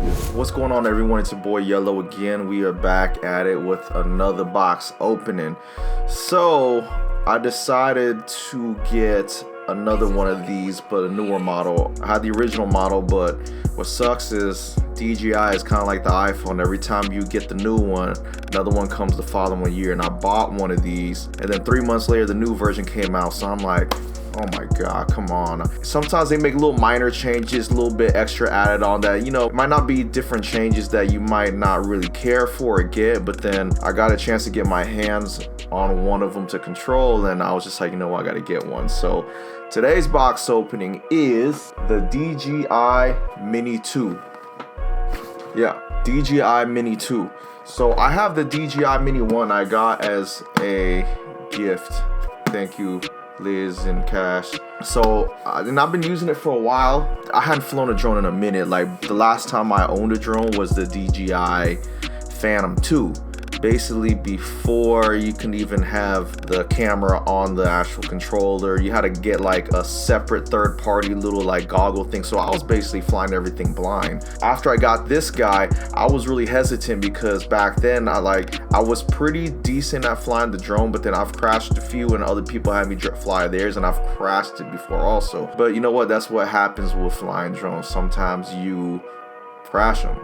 What's going on, everyone? It's your boy Yellow again. We are back at it with another box opening. So I decided to get another one of these, but a newer model. I had the original model, but what sucks is DJI is kind of like the iPhone. Every time you get the new one, another one comes the following year. And I bought one of these, and then 3 months later the new version came out. So I'm like, oh my god, come on. Sometimes they make little minor changes, a little bit extra added on that, might not be different changes that you might not really care for or get, but then I got a chance to get my hands on one of them to control, and I was just like, I gotta get one. So today's box opening is the DJI Mini 2. Yeah, DJI Mini 2. So I have the DJI Mini 1 I got as a gift. Thank you, Liz and Cash. So and I've been using it for a while. I hadn't flown a drone in a minute. Like, the last time I owned a drone was the DJI Phantom 2. Basically, before you can even have the camera on the actual controller, you had to get like a separate third-party little like goggle thing. So I was basically flying everything blind. After I got this guy, I was really hesitant because back then I was pretty decent at flying the drone, but then I've crashed a few and other people had me fly theirs, and I've crashed it before also. But you know what? That's what happens with flying drones. Sometimes you crash them.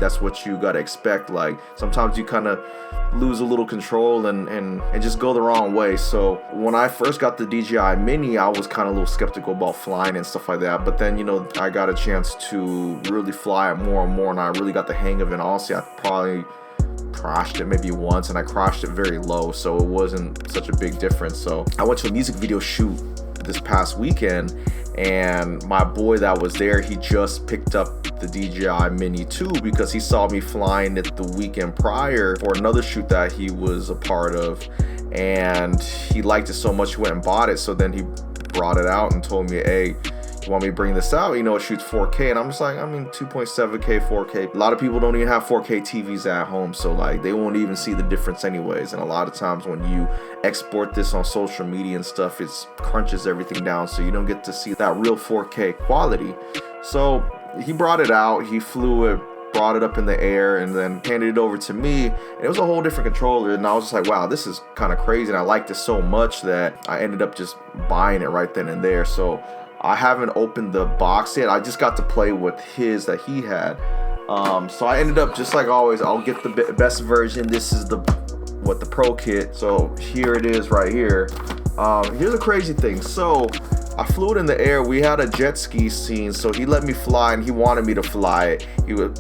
That's what you gotta expect. Like, sometimes you kind of lose a little control and just go the wrong way. So when I first got the DJI Mini, I was kind of a little skeptical about flying and stuff like that, but then I got a chance to really fly it more and more, and I really got the hang of it. And honestly, I probably crashed it maybe once, and I crashed it very low, so it wasn't such a big difference. So I went to a music video shoot this past weekend, and my boy that was there, he just picked up the DJI Mini 2 because he saw me flying it the weekend prior for another shoot that he was a part of, and he liked it so much he went and bought it. So then he brought it out and told me, hey, you want me to bring this out? It shoots 4K. And I'm just like, 2.7K, 4K. A lot of people don't even have 4K TVs at home, so like they won't even see the difference anyways. And a lot of times when you export this on social media and stuff, it crunches everything down, so you don't get to see that real 4K quality. So he brought it out, he flew it, brought it up in the air, and then handed it over to me, and it was a whole different controller. And I was just like, wow, this is kind of crazy. And I liked it so much that I ended up just buying it right then and there. So I haven't opened the box yet. I just got to play with his that he had. So I ended up, just like always, I'll get the best version. This is the Pro kit. So here it is right here. Here's a crazy thing. So I flew it in the air. We had a jet ski scene, so he let me fly, and he wanted me to fly it.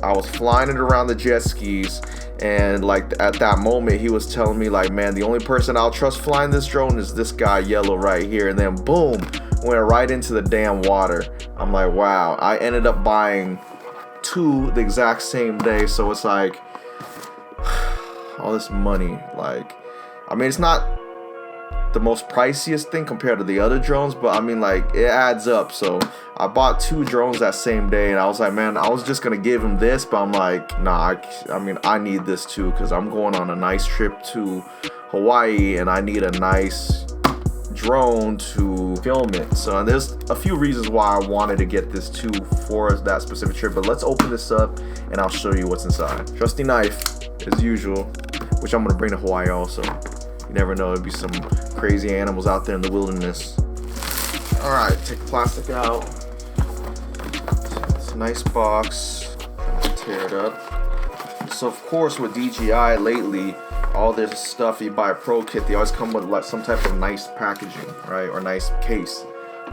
I was flying it around the jet skis, and like at that moment he was telling me like, man, the only person I'll trust flying this drone is this guy Yellow right here. And then boom, went right into the damn water. I'm like, wow. I ended up buying 2 the exact same day, so it's like all this money. Like, it's not the most priciest thing compared to the other drones, but like, it adds up. So I bought 2 drones that same day, and I was like, man, I was just gonna give him this, but I'm like, nah, I need this too, because I'm going on a nice trip to Hawaii, and I need a nice drone to film it. So there's a few reasons why I wanted to get this too for that specific trip, but let's open this up and I'll show you what's inside. Trusty knife as usual, which I'm gonna bring to Hawaii also. You never know, there'd be some crazy animals out there in the wilderness. All right, take the plastic out. It's a nice box. Tear it up. So of course with DJI lately, all this stuff you buy a Pro kit, they always come with like some type of nice packaging, right, or nice case.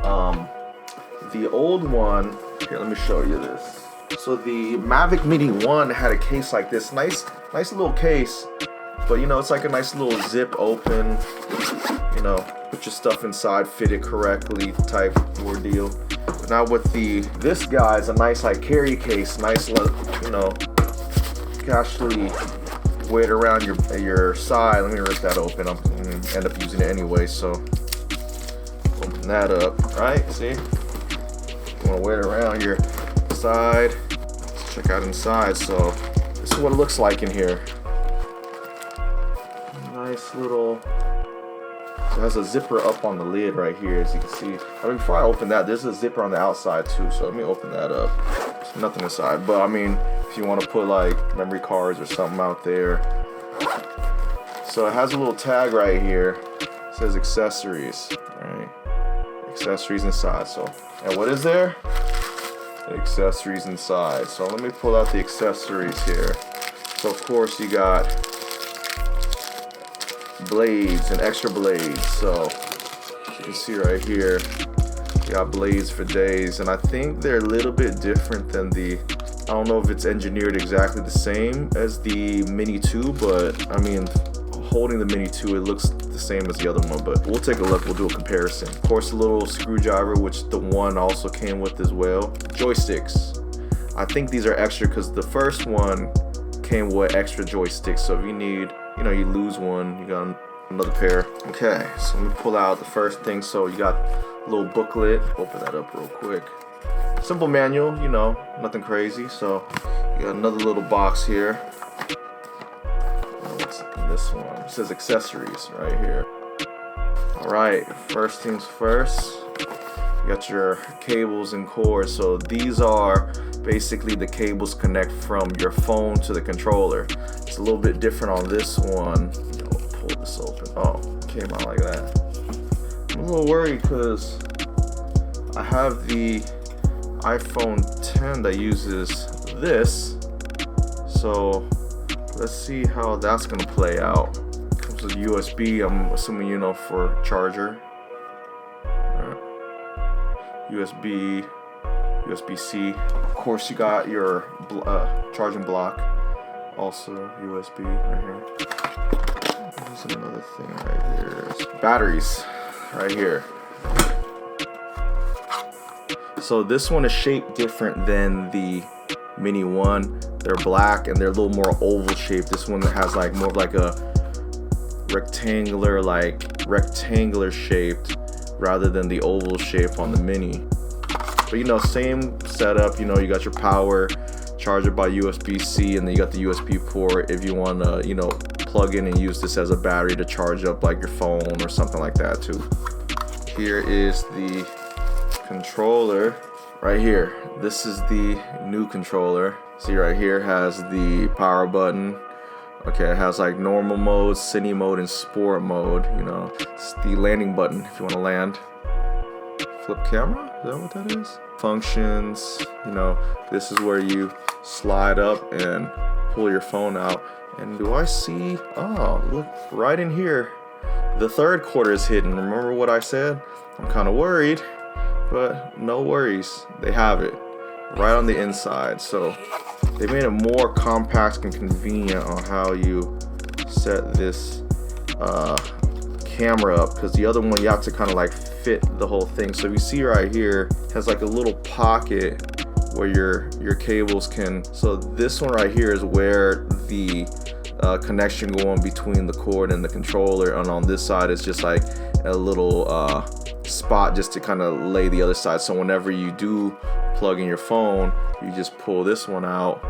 The old one, here, let me show you this. So the Mavic Mini 1 had a case like this, nice little case, but it's like a nice little zip open, put your stuff inside, fit it correctly type ordeal. But now with this guy is a nice like carry case, nice, you can actually wear it around your side. Let me rip that open. I'm gonna end up using it anyway, so open that up, right? See? You wanna wear it around your side. Let's check out inside. So this is what it looks like in here. Nice little, so it has a zipper up on the lid right here, as you can see. Before I open that, there's a zipper on the outside too, so let me open that up. nothing inside. But I mean, if you want to put like memory cards or something out there. So it has a little tag right here. It says accessories, right? Accessories inside. So, and what is there? The accessories inside. So let me pull out the accessories here. So of course you got blades and extra blades. So you can see right here, you got blades for days, and I think they're a little bit different than the, I don't know if it's engineered exactly the same as the Mini 2, but I mean, holding the Mini 2, it looks the same as the other one, but we'll take a look, we'll do a comparison. Of course, a little screwdriver, which the one also came with as well. Joysticks. I think these are extra because the first one came with extra joysticks, so if you need, you know, you lose one, you got another pair. Okay, so let me pull out the first thing. So you got a little booklet. Open that up real quick. Simple manual, you know, nothing crazy. So you got another little box here. What's in this one? It says accessories right here. All right, first things first. You got your cables and cords. So these are basically the cables connect from your phone to the controller. It's a little bit different on this one. Pull this open. Oh, it came out like that. I'm a little worried because I have the iPhone 10 that uses this. So let's see how that's gonna play out. It comes with USB, I'm assuming, you know, for charger. USB-C. Of course, you got your charging block. Also USB right here. There's another thing right here. Batteries right here. So this one is shaped different than the Mini 1. They're black and they're a little more oval shaped. This one has like more of like a rectangular shaped rather than the oval shape on the Mini. But you know, same setup. You know, you got your power, charger by USB-C, and then you got the USB port if you want to, you know, plug in and use this as a battery to charge up like your phone or something like that too. Here is the controller right here. This is the new controller. See right here has the power button. Okay, it has like normal mode, cine mode, and sport mode. You know, it's the landing button if you want to land. Flip camera? Is that what that is? Functions. You know, this is where you slide up and pull your phone out. And do I see? Oh, look right in here. The third quarter is hidden. Remember what I said? I'm kind of worried, but no worries. They have it right on the inside. So they made it more compact and convenient on how you set this camera up, because the other one you have to kind of like fit the whole thing. So you see right here has like a little pocket where your cables can. So this one right here is where the connection going between the cord and the controller, and on this side is just like a little spot just to kind of lay the other side. So whenever you do plug in your phone, you just pull this one out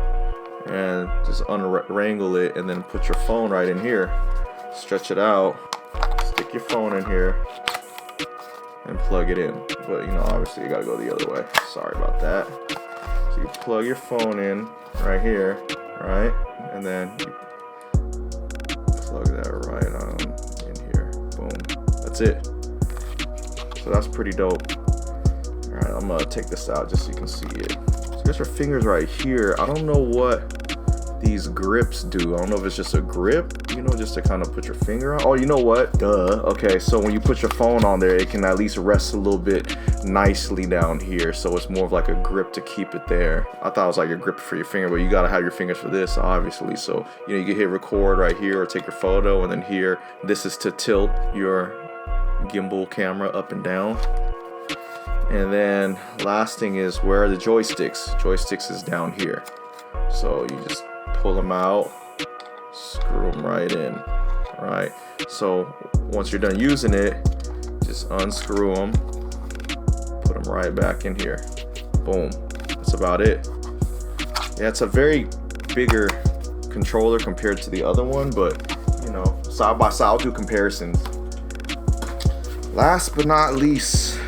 and just unwrangle it, and then put your phone right in here, stretch it out, stick your phone in here and plug it in. But you know, obviously you gotta go the other way. Sorry about that. So you plug your phone in right here, right? And then you plug that right on in here. Boom. That's it. So that's pretty dope. All right, I'm gonna take this out just so you can see it. So you got your fingers right here. I don't know what these grips do. I don't know if it's just a grip, you know, just to kind of put your finger on. Oh, you know what? Duh. Okay, so when you put your phone on there, it can at least rest a little bit nicely down here. So it's more of like a grip to keep it there. I thought it was like a grip for your finger, but you gotta have your fingers for this, obviously. So, you know, you can hit record right here or take your photo, and then here, this is to tilt your gimbal camera up and down. And then last thing is, where are the joysticks? Joysticks is down here. So you just pull them out, screw them right in. All right, so once you're done using it, just unscrew them, put them right back in here. Boom. That's about it. Yeah, it's a very bigger controller compared to the other one, but you know, side by side, I'll do comparisons. Last but not least,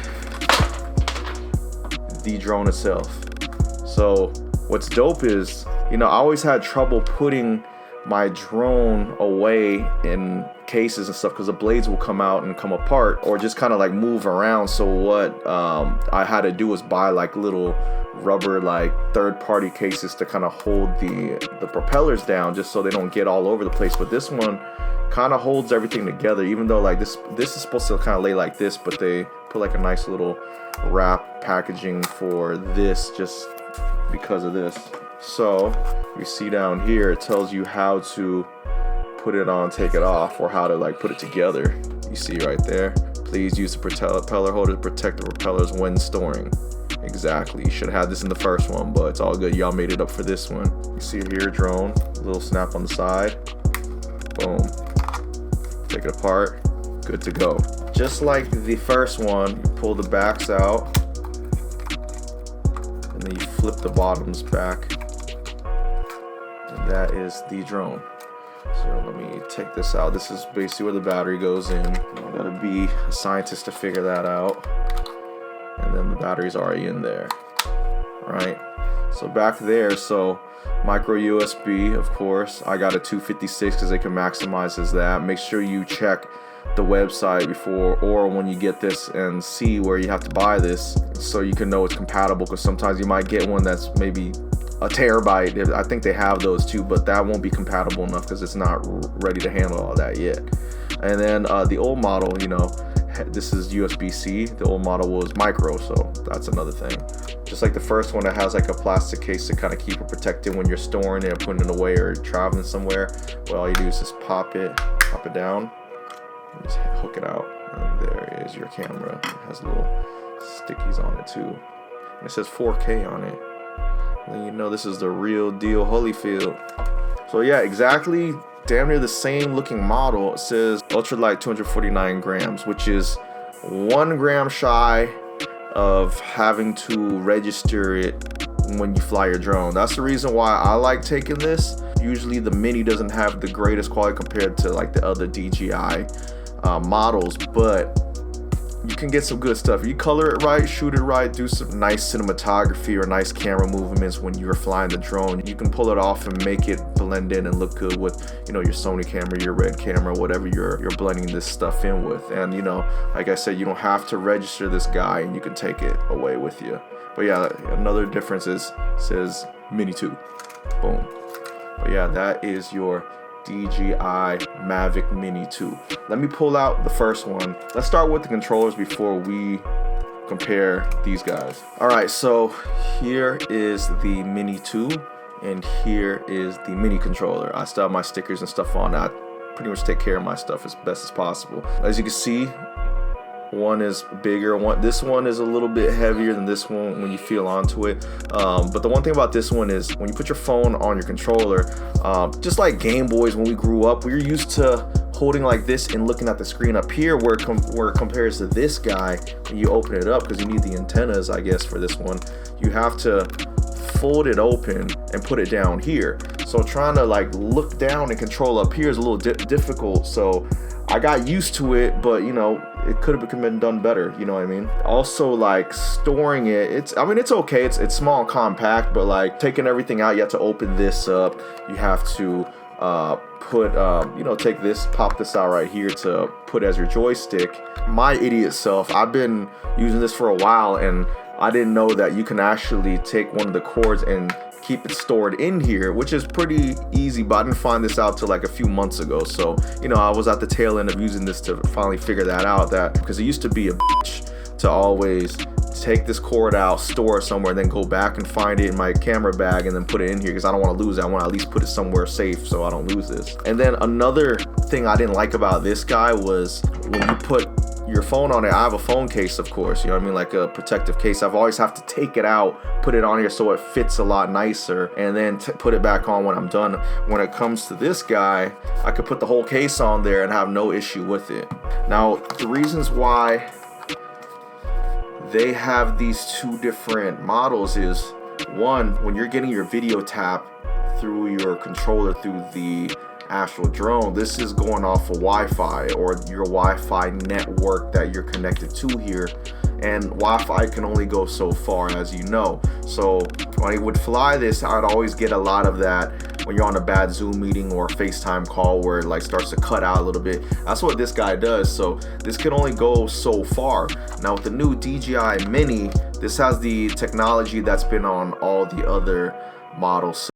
the drone itself. So what's dope is, you know, I always had trouble putting my drone away in cases and stuff because the blades will come out and come apart or just kind of like move around. So what I had to do was buy like little rubber like third-party cases to kind of hold the propellers down, just so they don't get all over the place. But this one kind of holds everything together, even though like this is supposed to kind of lay like this, but they put like a nice little wrap packaging for this just because of this. So you see down here, it tells you how to put it on, take it off, or how to like put it together. You see right there, please use the propeller holder to protect the propellers when storing. Exactly, you should have had this in the first one, but it's all good, y'all made it up for this one. You see here, drone, little snap on the side, boom, take it apart, good to go. Just like the first one, you pull the backs out, and then you flip the bottoms back, and that is the drone. So let me take this out. This is basically where the battery goes in. You gotta be a scientist to figure that out. And then the battery's already in there, right? So back there, so micro USB, of course. I got a 256 because they can maximize as that. Make sure you check the website before or when you get this and see where you have to buy this so you can know it's compatible, because sometimes you might get one that's maybe a terabyte. I think they have those too, but that won't be compatible enough because it's not ready to handle all that yet. And then the old model, you know, this is USB-C. The old model was micro, so that's another thing. Just like the first one, it has like a plastic case to kind of keep it protected when you're storing it or putting it away or traveling somewhere. Well, all you do is just pop it down, and just hook it out, and there is your camera. It has little stickies on it too, and it says 4K on it. And you know this is the real deal Holyfield. So yeah, exactly, damn near the same looking model. It says ultralight 249 grams, which is 1 gram shy of having to register it when you fly your drone. That's the reason why I like taking this. Usually the Mini doesn't have the greatest quality compared to like the other DJI models, but you can get some good stuff. If you color it right, shoot it right, do some nice cinematography or nice camera movements when you're flying the drone, you can pull it off and make it blend in and look good with, you know, your Sony camera, your Red camera, whatever you're blending this stuff in with. And you know, like I said, you don't have to register this guy and you can take it away with you. But yeah, another difference is it says Mini 2. Boom. But yeah, that is your DJI Mavic Mini 2. Let me pull out the first one. Let's start with the controllers before we compare these guys. All right, so here is the Mini 2 and here is the Mini controller. I still have my stickers and stuff on. I pretty much take care of my stuff as best as possible. As you can see, one is bigger. This one is a little bit heavier than this one when you feel onto it. But the one thing about this one is when you put your phone on your controller, just like Game Boys when we grew up, we were used to holding like this and looking at the screen up here, where it compares to this guy when you open it up, because you need the antennas, I guess, for this one. You have to fold it open and put it down here. So trying to like look down and control up here is a little difficult. So I got used to it, but you know, it could have been done better, you know what I mean? Also, like storing it, it's okay, it's small and compact, but like taking everything out, you have to open this up. You have to put, take this, pop this out right here to put as your joystick. My idiot self, I've been using this for a while and I didn't know that you can actually take one of the cords and keep it stored in here, which is pretty easy, but I didn't find this out till like a few months ago. So, you know, I was at the tail end of using this to finally figure that out, that because it used to be a bitch to always take this cord out, store it somewhere, and then go back and find it in my camera bag and then put it in here, because I don't want to lose it. I want to at least put it somewhere safe so I don't lose this. And then another thing I didn't like about this guy was when you put your phone on it, I have a phone case, of course, you know what I mean, like a protective case. I've always have to take it out, put it on here so it fits a lot nicer, and then put it back on when I'm done. When it comes to this guy, I could put the whole case on there and have no issue with it. Now, the reasons why they have these two different models is, one, when you're getting your video tap through your controller through the actual drone, this is going off of Wi-Fi or your Wi-Fi network that you're connected to here. and Wi-Fi can only go so far, as you know. So when I would fly this, I'd always get a lot of that when you're on a bad Zoom meeting or FaceTime call where it like starts to cut out a little bit. That's what this guy does. So this can only go so far. Now with the new DJI Mini, this has the technology that's been on all the other models.